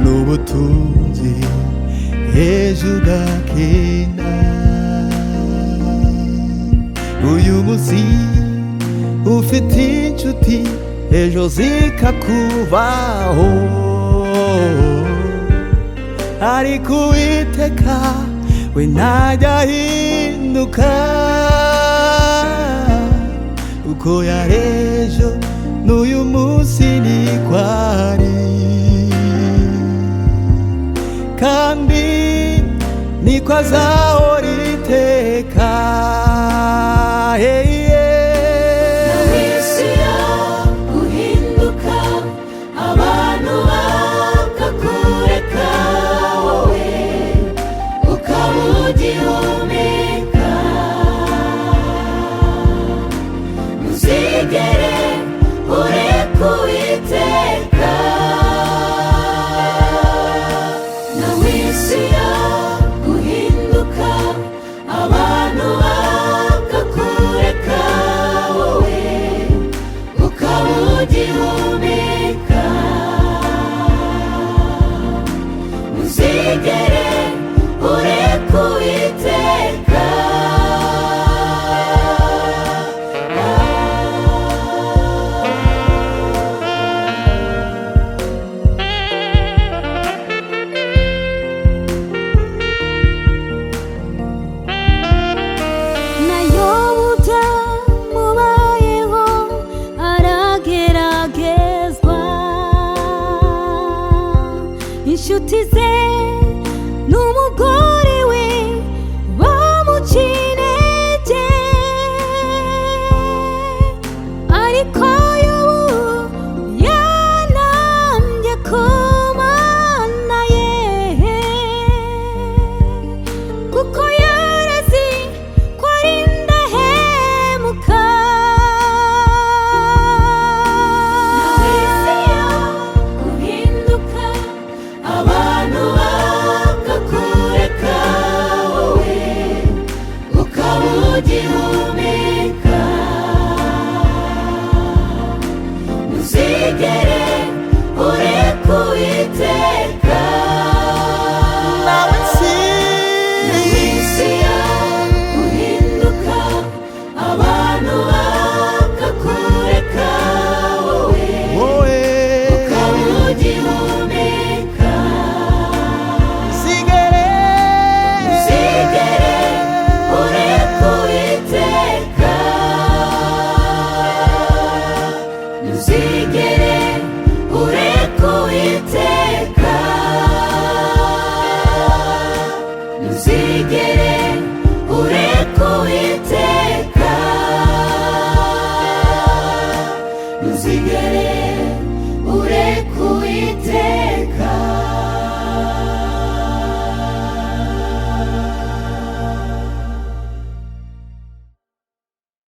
n'ubutunzi ejo ugakena. Uyu munsi ufite inshuti ejo zikakubaho, ariko Uwiteka we ntajya ahinduka. Uko yari ejo n'uyu munsi niko ari, kandi niko azahora iteka. Isi yo guhinduka, abantu bakakureka, wowe ukaba ugihumeka. Ntuzigere ureka Uwiteka. Nawe isi yo guhinduka, abantu bakakureka, wowe ukaba ugihumeka. Ntuzigere ureka Uwiteka. Inshuti ze n'umugore we bamuciye intege, ariko Yobu yanambye ku Mana ye, kuko yarazi ko ari indahemuka. Nawe isi yo guhinduka, abantu bakakureka, wowe ukaba ugihumeka. Ntuzigere ureka Uwiteka. Nawe isi yo guhinduka, abantu bakakureka, wowe ukaba ugihumeka. Ntuzigere ureka Uwiteka. Ntuzigere ureka Uwiteka. Ntuzigere ureka Uwiteka. Ntuzigere ureka Uwiteka.